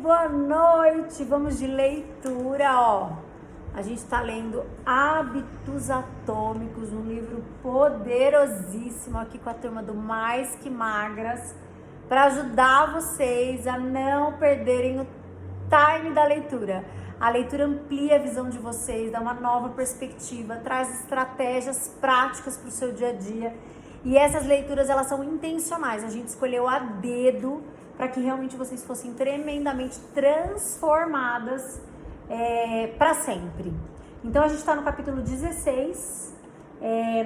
boa noite! Vamos de leitura, ó. A gente tá lendo Hábitos Atômicos, um livro poderosíssimo aqui com a turma do Mais Que Magras, para ajudar vocês a não perderem o time da leitura. A leitura amplia a visão de vocês, dá uma nova perspectiva, traz estratégias práticas para o seu dia a dia. E essas leituras, elas são intencionais. A gente escolheu a dedo para que realmente vocês fossem tremendamente transformadas para sempre. Então, a gente está no capítulo 16.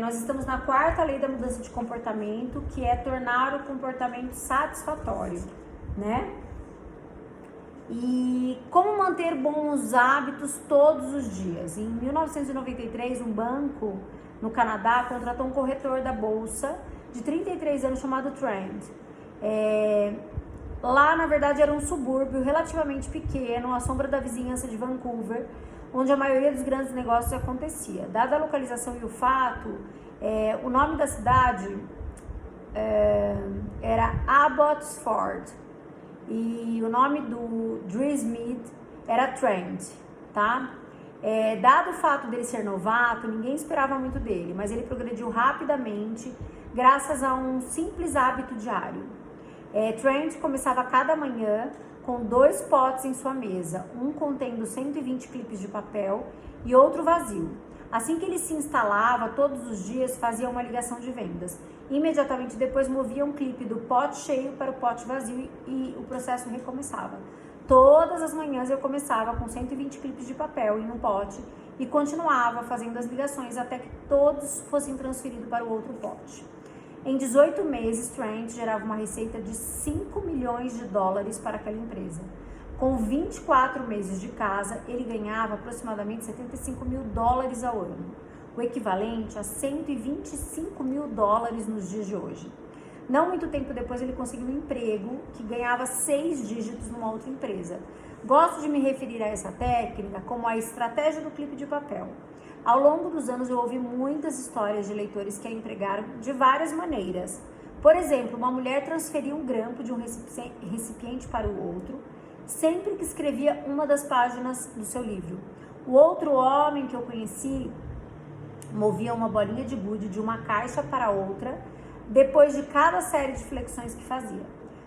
Nós estamos na quarta lei da mudança de comportamento, que é tornar o comportamento satisfatório, né? E como manter bons hábitos todos os dias. Em 1993, um banco no Canadá contratou um corretor da bolsa de 33 anos chamado Trent. Lá, na verdade, era um subúrbio relativamente pequeno, à sombra da vizinhança de Vancouver, onde a maioria dos grandes negócios acontecia. Dada a localização e o fato, o nome da cidade era Abbotsford e o nome do Drew Smith era Trent, tá? Dado o fato dele ser novato, ninguém esperava muito dele, mas ele progrediu rapidamente graças a um simples hábito diário. Trent começava cada manhã com 2 potes em sua mesa, um contendo 120 clipes de papel e outro vazio. Assim que ele se instalava, todos os dias fazia uma ligação de vendas. Imediatamente depois movia um clipe do pote cheio para o pote vazio e o processo recomeçava. Todas as manhãs eu começava com 120 clipes de papel em um pote e continuava fazendo as ligações até que todos fossem transferidos para o outro pote. Em 18 meses, Trent gerava uma receita de 5 milhões de dólares para aquela empresa. Com 24 meses de casa, ele ganhava aproximadamente 75 mil dólares ao ano, o equivalente a 125 mil dólares nos dias de hoje. Não muito tempo depois, ele conseguiu um emprego que ganhava 6 dígitos numa outra empresa. Gosto de me referir a essa técnica como a estratégia do clipe de papel. Ao longo dos anos, eu ouvi muitas histórias de leitores que a empregaram de várias maneiras. Por exemplo, uma mulher transferia um grampo de um recipiente para o outro, sempre que escrevia uma das páginas do seu livro. O outro homem que eu conheci movia uma bolinha de gude de uma caixa para outra, depois de cada série de flexões que fazia.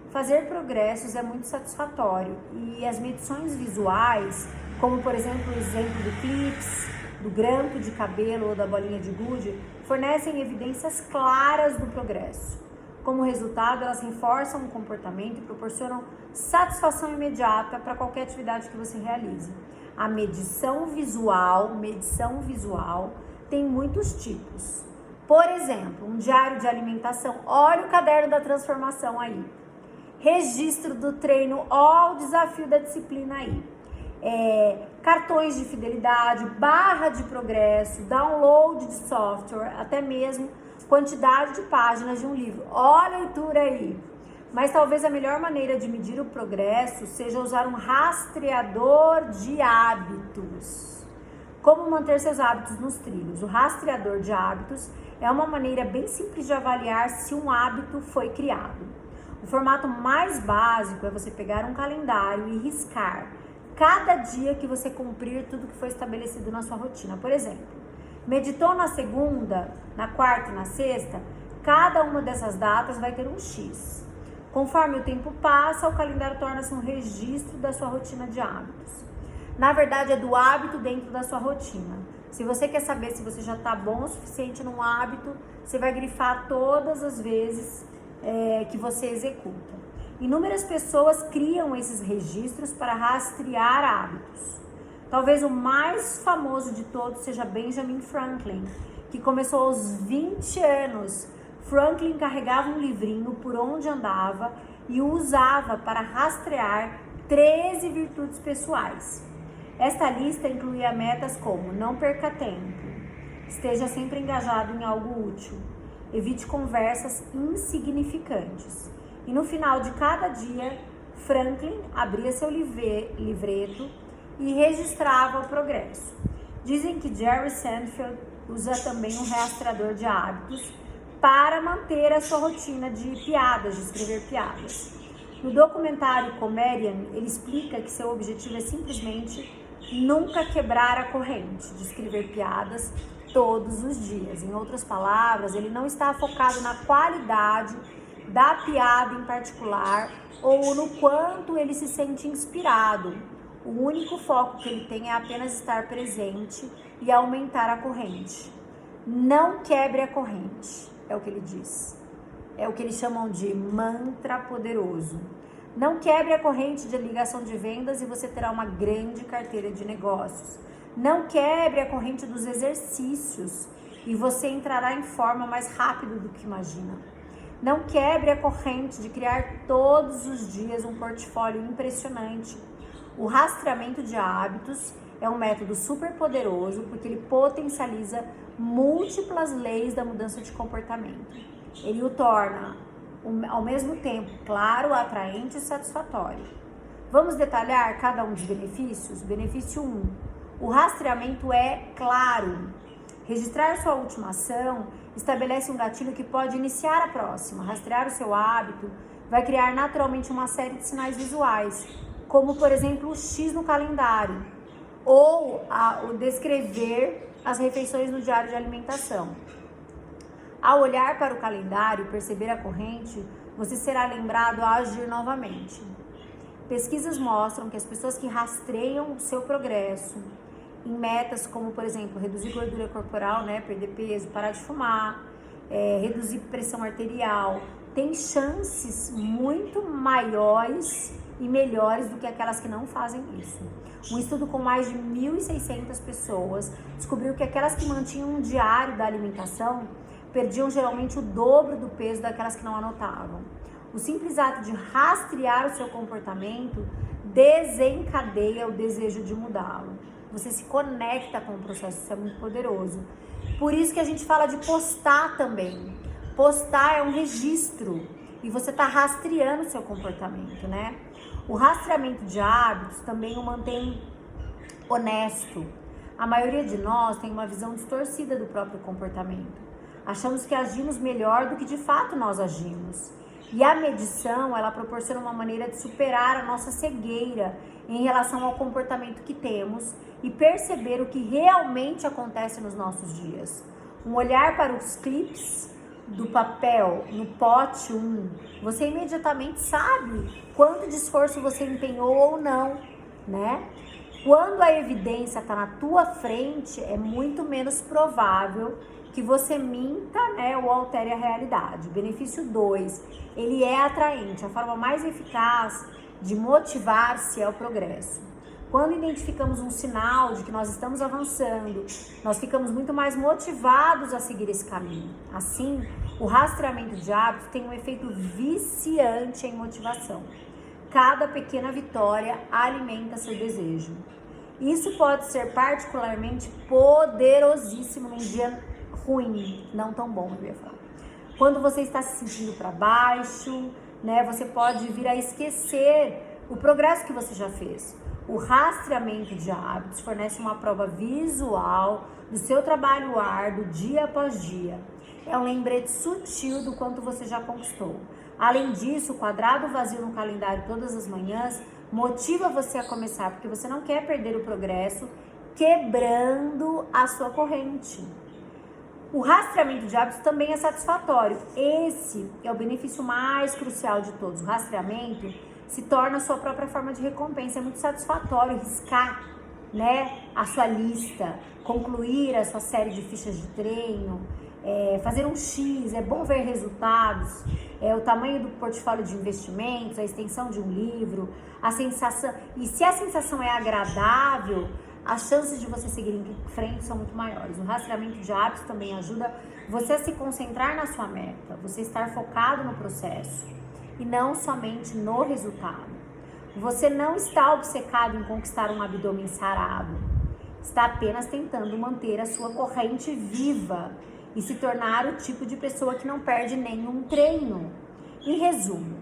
Fazer progressos é muito satisfatório e as medições visuais, como por exemplo o exemplo do clips, do grampo de cabelo ou da bolinha de gude, fornecem evidências claras do progresso. Como resultado, elas reforçam o comportamento e proporcionam satisfação imediata para qualquer atividade que você realize. A medição visual tem muitos tipos. Por exemplo, um diário de alimentação, olha o caderno da transformação aí. Registro do treino, olha o desafio da disciplina aí. Cartões de fidelidade, barra de progresso, download de software, até mesmo quantidade de páginas de um livro. Olha a leitura aí. Mas talvez a melhor maneira de medir o progresso seja usar um rastreador de hábitos. Como manter seus hábitos nos trilhos? O rastreador de hábitos é uma maneira bem simples de avaliar se um hábito foi criado. O formato mais básico é você pegar um calendário e riscar cada dia que você cumprir tudo que foi estabelecido na sua rotina. Por exemplo, meditou na segunda, na quarta e na sexta, cada uma dessas datas vai ter um X. Conforme o tempo passa, o calendário torna-se um registro da sua rotina de hábitos. Na verdade, é do hábito dentro da sua rotina. Se você quer saber se você já está bom o suficiente num hábito, você vai grifar todas as vezes que você executa. Inúmeras pessoas criam esses registros para rastrear hábitos. Talvez o mais famoso de todos seja Benjamin Franklin, que começou aos 20 anos. Franklin carregava um livrinho por onde andava e o usava para rastrear 13 virtudes pessoais. Esta lista incluía metas como: não perca tempo, esteja sempre engajado em algo útil, evite conversas insignificantes. E no final de cada dia, Franklin abria seu livreto e registrava o progresso. Dizem que Jerry Seinfeld usa também um rastreador de hábitos para manter a sua rotina de piadas, de escrever piadas. No documentário Comedian, ele explica que seu objetivo é simplesmente nunca quebrar a corrente de escrever piadas todos os dias. Em outras palavras, ele não está focado na qualidade da piada em particular ou no quanto ele se sente inspirado. O único foco que ele tem é apenas estar presente e aumentar a corrente. Não quebre a corrente, é o que ele diz. É o que eles chamam de mantra poderoso. Não quebre a corrente de ligação de vendas e você terá uma grande carteira de negócios. Não quebre a corrente dos exercícios e você entrará em forma mais rápido do que imagina. Não quebre a corrente de criar todos os dias um portfólio impressionante. O rastreamento de hábitos é um método super poderoso porque ele potencializa múltiplas leis da mudança de comportamento. Ele o torna, ao mesmo tempo, claro, atraente e satisfatório. Vamos detalhar cada um dos benefícios? Benefício 1. O rastreamento é claro. Registrar sua última ação estabelece um gatilho que pode iniciar a próxima. Rastrear o seu hábito vai criar naturalmente uma série de sinais visuais, como, por exemplo, o X no calendário, ou o descrever as refeições no diário de alimentação. Ao olhar para o calendário e perceber a corrente, você será lembrado a agir novamente. Pesquisas mostram que as pessoas que rastreiam o seu progresso em metas como, por exemplo, reduzir gordura corporal, perder peso, parar de fumar, reduzir pressão arterial, têm chances muito maiores e melhores do que aquelas que não fazem isso. Um estudo com mais de 1.600 pessoas descobriu que aquelas que mantinham um diário da alimentação perdiam geralmente o dobro do peso daquelas que não anotavam. O simples ato de rastrear o seu comportamento desencadeia o desejo de mudá-lo. Você se conecta com o processo, isso é muito poderoso. Por isso que a gente fala de postar também. Postar é um registro e você está rastreando o seu comportamento, O rastreamento de hábitos também o mantém honesto. A maioria de nós tem uma visão distorcida do próprio comportamento. Achamos que agimos melhor do que de fato nós agimos. E a medição, ela proporciona uma maneira de superar a nossa cegueira em relação ao comportamento que temos e perceber o que realmente acontece nos nossos dias. Um olhar para os clipes do papel no pote 1, você imediatamente sabe quanto de esforço você empenhou ou não, Quando a evidência está na tua frente, é muito menos provável que você minta, ou altere a realidade. Benefício 2, ele é atraente. A forma mais eficaz de motivar-se é o progresso. Quando identificamos um sinal de que nós estamos avançando, nós ficamos muito mais motivados a seguir esse caminho. Assim, o rastreamento de hábitos tem um efeito viciante em motivação. Cada pequena vitória alimenta seu desejo. Isso pode ser particularmente poderosíssimo num dia ruim, não tão bom, eu ia falar. Quando você está se sentindo para baixo, você pode vir a esquecer o progresso que você já fez. O rastreamento de hábitos fornece uma prova visual do seu trabalho árduo dia após dia. É um lembrete sutil do quanto você já conquistou. Além disso, o quadrado vazio no calendário todas as manhãs motiva você a começar, porque você não quer perder o progresso quebrando a sua corrente. O rastreamento de hábitos também é satisfatório. Esse é o benefício mais crucial de todos. O rastreamento se torna a sua própria forma de recompensa. É muito satisfatório riscar, a sua lista, concluir a sua série de fichas de treino, fazer um X, é bom ver resultados, o tamanho do portfólio de investimentos, a extensão de um livro, a sensação. E se a sensação é agradável, as chances de você seguir em frente são muito maiores. O rastreamento de hábitos também ajuda você a se concentrar na sua meta, você estar focado no processo e não somente no resultado. Você não está obcecado em conquistar um abdômen sarado, está apenas tentando manter a sua corrente viva e se tornar o tipo de pessoa que não perde nenhum treino. Em resumo,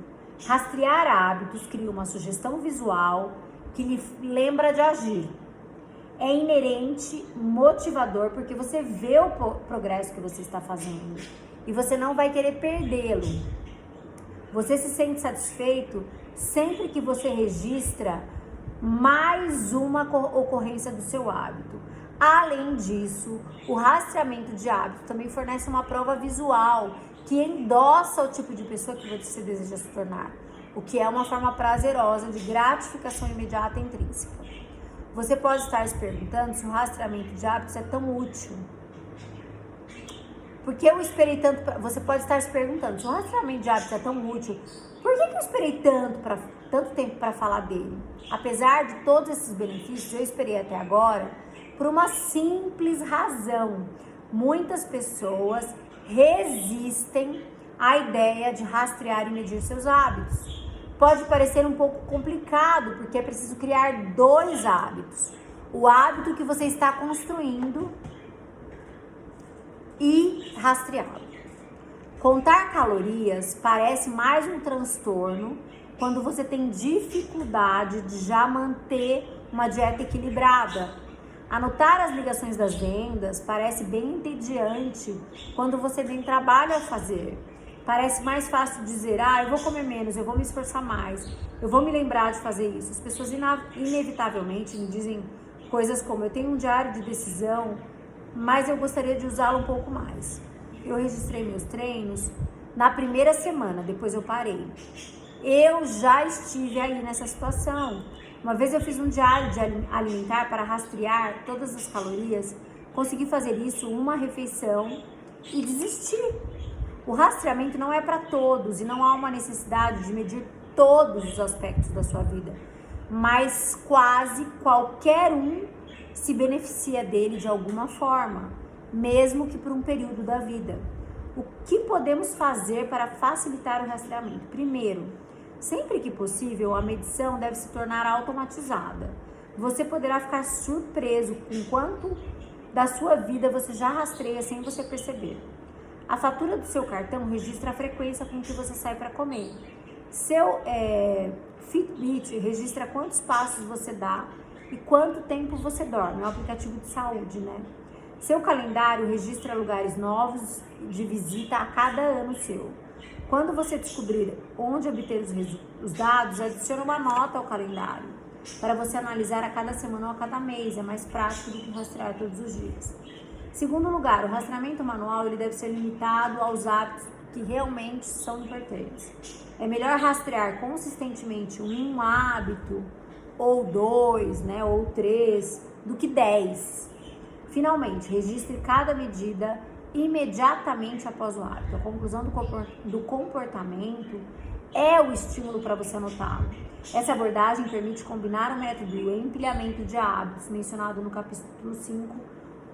rastrear hábitos cria uma sugestão visual que lhe lembra de agir. É inerente, motivador, porque você vê o progresso que você está fazendo e você não vai querer perdê-lo. Você se sente satisfeito sempre que você registra mais uma ocorrência do seu hábito. Além disso, o rastreamento de hábito também fornece uma prova visual que endossa o tipo de pessoa que você deseja se tornar, o que é uma forma prazerosa de gratificação imediata e intrínseca. Você pode estar se perguntando se o rastreamento de hábitos é tão útil. Porque eu esperei tanto, você pode estar se perguntando, se o rastreamento de hábitos é tão útil, por que eu esperei tanto tempo para falar dele? Apesar de todos esses benefícios, eu esperei até agora por uma simples razão. Muitas pessoas resistem à ideia de rastrear e medir seus hábitos. Pode parecer um pouco complicado, porque é preciso criar 2 hábitos. O hábito que você está construindo e rastreá-lo. Contar calorias parece mais um transtorno quando você tem dificuldade de já manter uma dieta equilibrada. Anotar as ligações das vendas parece bem entediante quando você tem trabalho a fazer. Parece mais fácil dizer, eu vou comer menos, eu vou me esforçar mais, eu vou me lembrar de fazer isso. As pessoas inevitavelmente me dizem coisas como, eu tenho um diário de decisão, mas eu gostaria de usá-lo um pouco mais. Eu registrei meus treinos na primeira semana, depois eu parei. Eu já estive aí nessa situação. Uma vez eu fiz um diário de alimentar para rastrear todas as calorias, consegui fazer isso uma refeição e desisti. O rastreamento não é para todos e não há uma necessidade de medir todos os aspectos da sua vida, mas quase qualquer um se beneficia dele de alguma forma, mesmo que por um período da vida. O que podemos fazer para facilitar o rastreamento? Primeiro, sempre que possível, a medição deve se tornar automatizada. Você poderá ficar surpreso com quanto da sua vida você já rastreia sem você perceber. A fatura do seu cartão registra a frequência com que você sai para comer. Seu Fitbit registra quantos passos você dá e quanto tempo você dorme, é um aplicativo de saúde, né? Seu calendário registra lugares novos de visita a cada ano seu. Quando você descobrir onde obter os dados, adicione uma nota ao calendário, para você analisar a cada semana ou a cada mês, é mais prático do que rastrear todos os dias. Segundo lugar, o rastreamento manual ele deve ser limitado aos hábitos que realmente são importantes. É melhor rastrear consistentemente um hábito, ou 2, né, ou 3, do que 10. Finalmente, registre cada medida imediatamente após o hábito. A conclusão do comportamento é o estímulo para você anotá-lo. Essa abordagem permite combinar o método do empilhamento de hábitos, mencionado no capítulo 5,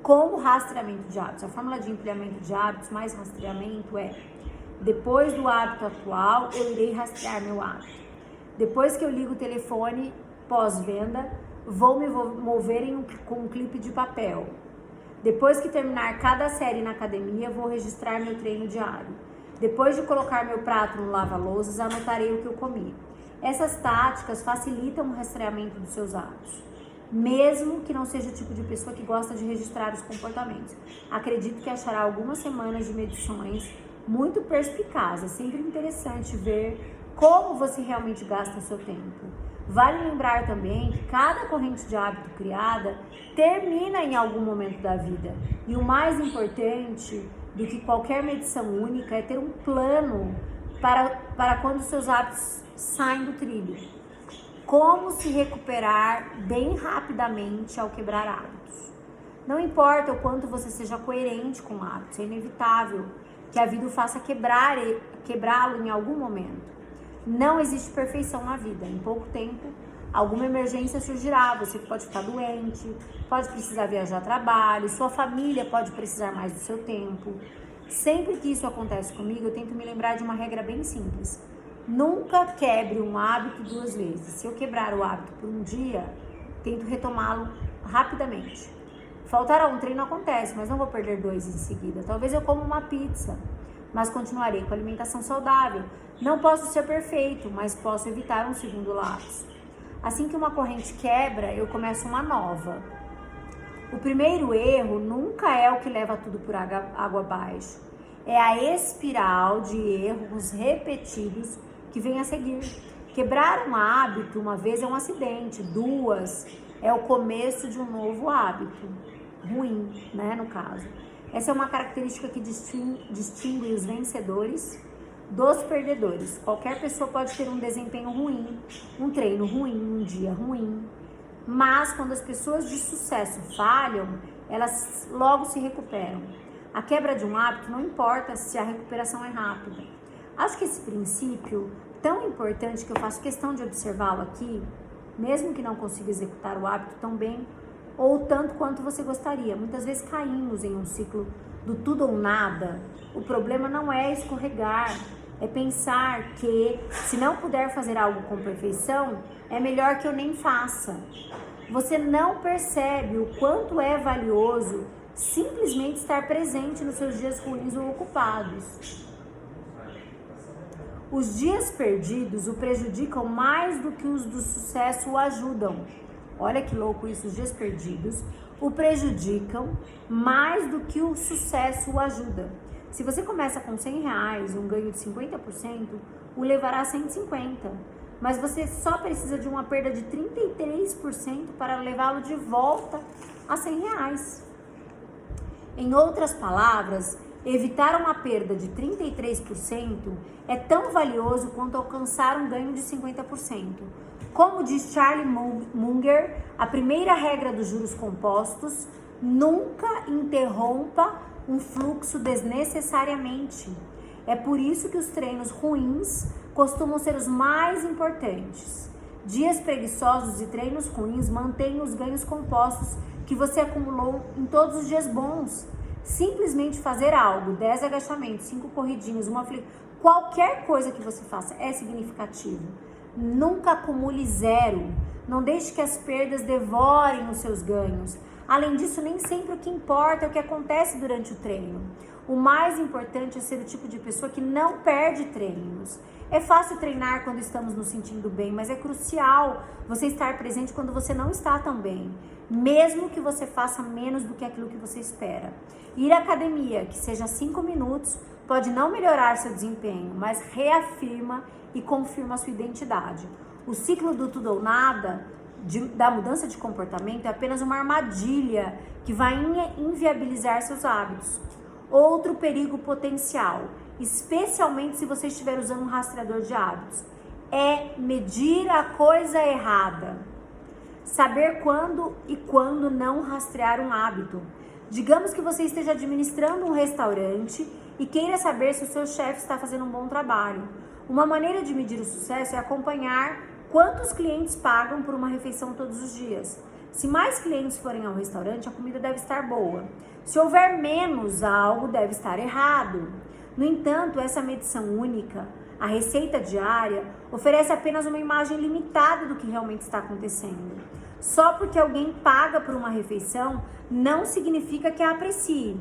com o rastreamento de hábitos. A fórmula de empilhamento de hábitos mais rastreamento é: depois do hábito atual, eu irei rastrear meu hábito. Depois que eu ligo o telefone pós-venda, vou me mover com um clipe de papel. Depois que terminar cada série na academia, vou registrar meu treino diário. Depois de colocar meu prato no lava-lousas, anotarei o que eu comi. Essas táticas facilitam o rastreamento dos seus hábitos, mesmo que não seja o tipo de pessoa que gosta de registrar os comportamentos. Acredito que achará algumas semanas de medições muito perspicazes. É sempre interessante ver como você realmente gasta o seu tempo. Vale lembrar também que cada corrente de hábito criada termina em algum momento da vida. E o mais importante do que qualquer medição única é ter um plano para quando seus hábitos saem do trilho. Como se recuperar bem rapidamente ao quebrar hábitos. Não importa o quanto você seja coerente com hábitos, é inevitável que a vida o faça quebrá-lo em algum momento. Não existe perfeição na vida. Em pouco tempo, alguma emergência surgirá. Você pode ficar doente, pode precisar viajar a trabalho, sua família pode precisar mais do seu tempo. Sempre que isso acontece comigo, eu tento me lembrar de uma regra bem simples. Nunca quebre um hábito 2 vezes. Se eu quebrar o hábito por um dia, tento retomá-lo rapidamente. Faltar a um treino acontece, mas não vou perder 2 em seguida. Talvez eu coma uma pizza, mas continuarei com alimentação saudável. Não posso ser perfeito, mas posso evitar um segundo lapso. Assim que uma corrente quebra, eu começo uma nova. O primeiro erro nunca é o que leva tudo por água abaixo. é a espiral de erros repetidos que vem a seguir. Quebrar um hábito uma vez é um acidente, duas é o começo de um novo hábito, ruim, né, no caso. Essa é uma característica que distingue os vencedores dos perdedores. Qualquer pessoa pode ter um desempenho ruim, um treino ruim, um dia ruim, mas quando as pessoas de sucesso falham, elas logo se recuperam. A quebra de um hábito não importa se a recuperação é rápida. Acho que esse princípio, tão importante que eu faço questão de observá-lo aqui, mesmo que não consiga executar o hábito tão bem ou tanto quanto você gostaria. Muitas vezes caímos em um ciclo do tudo ou nada. O problema não é escorregar, é pensar que se não puder fazer algo com perfeição, é melhor que eu nem faça. Você não percebe o quanto é valioso simplesmente estar presente nos seus dias ruins ou ocupados. Os dias perdidos o prejudicam mais do que os do sucesso o ajudam. Olha que louco isso, os dias perdidos o prejudicam mais do que o sucesso o ajuda. Se você começa com R$100, um ganho de 50%, o levará a 150%. Mas você só precisa de uma perda de 33% para levá-lo de volta a R$100. Em outras palavras, evitar uma perda de 33% é tão valioso quanto alcançar um ganho de 50%. Como diz Charlie Munger, a primeira regra dos juros compostos: nunca interrompa um fluxo desnecessariamente. É por isso que os treinos ruins costumam ser os mais importantes. Dias preguiçosos e treinos ruins mantêm os ganhos compostos que você acumulou em todos os dias bons. Simplesmente fazer algo, 10 agachamentos, 5 corridinhas, qualquer coisa que você faça é significativo. Nunca acumule zero. Não deixe que as perdas devorem os seus ganhos. Além disso, nem sempre o que importa é o que acontece durante o treino. O mais importante é ser o tipo de pessoa que não perde treinos. É fácil treinar quando estamos nos sentindo bem, mas é crucial você estar presente quando você não está tão bem, mesmo que você faça menos do que aquilo que você espera. Ir à academia, que seja 5 minutos, pode não melhorar seu desempenho, mas reafirma e confirma a sua identidade. O ciclo do tudo ou nada, da mudança de comportamento, é apenas uma armadilha que vai inviabilizar seus hábitos. Outro perigo potencial, especialmente se você estiver usando um rastreador de hábitos, é medir a coisa errada. Saber quando e quando não rastrear um hábito. Digamos que você esteja administrando um restaurante e queira saber se o seu chefe está fazendo um bom trabalho. Uma maneira de medir o sucesso é acompanhar quantos clientes pagam por uma refeição todos os dias. Se mais clientes forem ao restaurante, a comida deve estar boa. Se houver menos, algo deve estar errado. No entanto, essa medição única, a receita diária, oferece apenas uma imagem limitada do que realmente está acontecendo. Só porque alguém paga por uma refeição, não significa que a aprecie.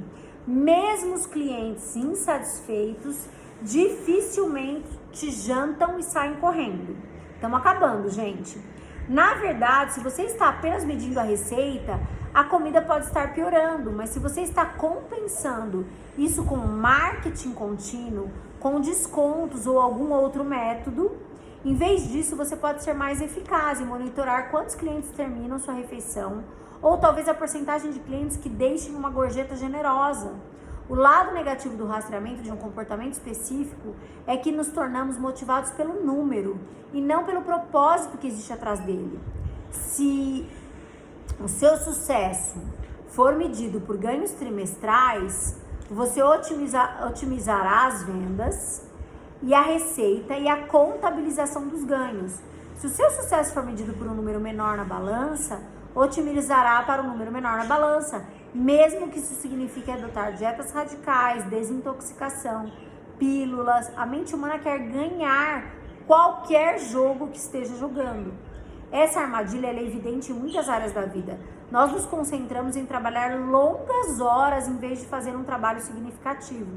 Mesmo os clientes insatisfeitos dificilmente jantam e saem correndo. Estamos acabando, gente. Na verdade, se você está apenas medindo a receita, a comida pode estar piorando, mas se você está compensando isso com marketing contínuo, com descontos ou algum outro método, em vez disso, você pode ser mais eficaz e monitorar quantos clientes terminam sua refeição, ou talvez a porcentagem de clientes que deixem uma gorjeta generosa. O lado negativo do rastreamento de um comportamento específico é que nos tornamos motivados pelo número e não pelo propósito que existe atrás dele. Se o seu sucesso for medido por ganhos trimestrais, você otimizará as vendas e a receita e a contabilização dos ganhos. Se o seu sucesso for medido por um número menor na balança, otimizará para um número menor na balança, mesmo que isso signifique adotar dietas radicais, desintoxicação, pílulas. A mente humana quer ganhar qualquer jogo que esteja jogando. Essa armadilha é evidente em muitas áreas da vida. Nós nos concentramos em trabalhar longas horas em vez de fazer um trabalho significativo.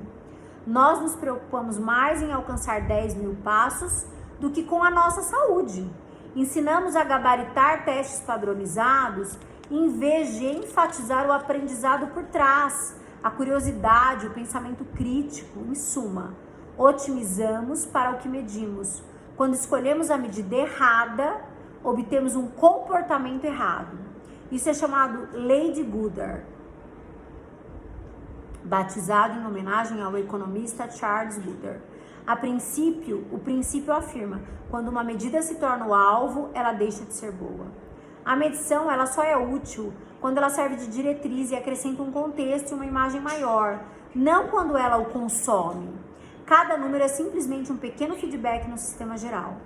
Nós nos preocupamos mais em alcançar 10 mil passos do que com a nossa saúde. Ensinamos a gabaritar testes padronizados em vez de enfatizar o aprendizado por trás. a curiosidade, o pensamento crítico, em suma. Otimizamos para o que medimos. Quando escolhemos a medida errada, obtemos um comportamento errado. Isso é chamado Lei de Goddard, batizado em homenagem ao economista Charles Goddard. O princípio afirma, quando uma medida se torna o alvo, ela deixa de ser boa. A medição, ela só é útil quando ela serve de diretriz e acrescenta um contexto e uma imagem maior, não quando ela o consome. Cada número é simplesmente um pequeno feedback no sistema geral.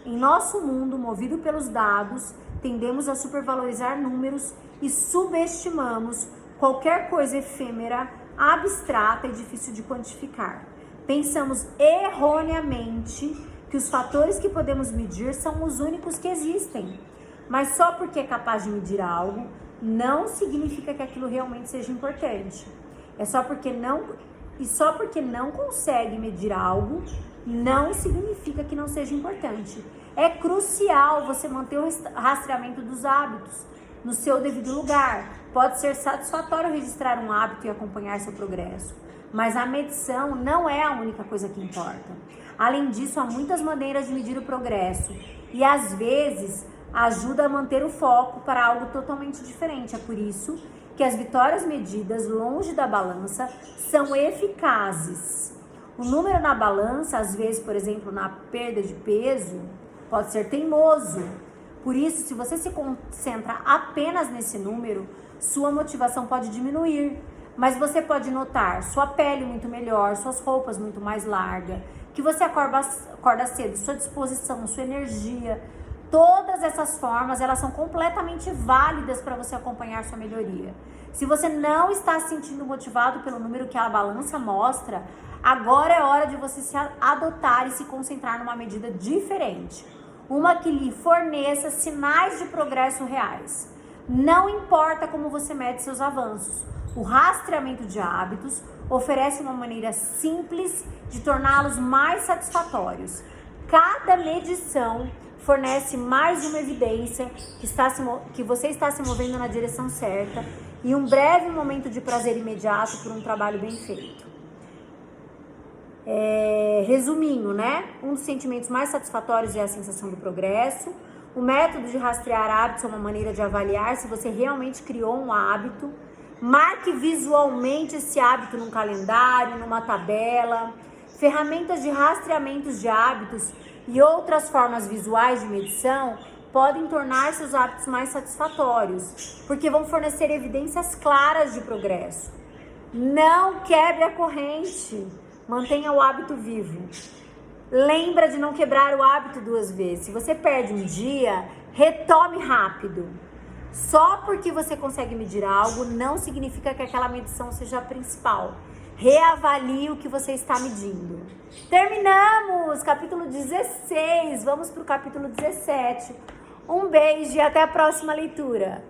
Em nosso mundo, movido pelos dados, tendemos a supervalorizar números e subestimamos qualquer coisa efêmera, abstrata e difícil de quantificar. Pensamos erroneamente que os fatores que podemos medir são os únicos que existem. Mas só porque é capaz de medir algo, não significa que aquilo realmente seja importante. Só porque não consegue medir algo, não significa que não seja importante. É crucial você manter o rastreamento dos hábitos no seu devido lugar. Pode ser satisfatório registrar um hábito e acompanhar seu progresso, mas a medição não é a única coisa que importa. Além disso, há muitas maneiras de medir o progresso e às vezes ajuda a manter o foco para algo totalmente diferente. É por isso que as vitórias medidas longe da balança são eficazes. O número na balança, às vezes, por exemplo, na perda de peso, pode ser teimoso. Por isso, se você se concentra apenas nesse número, sua motivação pode diminuir. Mas você pode notar sua pele muito melhor, suas roupas muito mais largas, que você acorda cedo, sua disposição, sua energia. Todas essas formas, elas são completamente válidas para você acompanhar sua melhoria. Se você não está se sentindo motivado pelo número que a balança mostra, agora é hora de você se adotar e se concentrar numa medida diferente. Uma que lhe forneça sinais de progresso reais. Não importa como você mede seus avanços, o rastreamento de hábitos oferece uma maneira simples de torná-los mais satisfatórios. Cada medição fornece mais uma evidência que você está se movendo na direção certa e um breve momento de prazer imediato por um trabalho bem feito. Resumindo, né? Um dos sentimentos mais satisfatórios é a sensação do progresso. O método de rastrear hábitos é uma maneira de avaliar se você realmente criou um hábito. Marque visualmente esse hábito num calendário, numa tabela. Ferramentas de rastreamentos de hábitos e outras formas visuais de medição podem tornar seus hábitos mais satisfatórios, porque vão fornecer evidências claras de progresso. Não quebre a corrente, mantenha o hábito vivo. Lembra de não quebrar o hábito 2 vezes. Se você perde um dia, retome rápido. Só porque você consegue medir algo, não significa que aquela medição seja a principal. Reavalie o que você está medindo. Terminamos! Capítulo 16. Vamos para o capítulo 17. Um beijo e até a próxima leitura.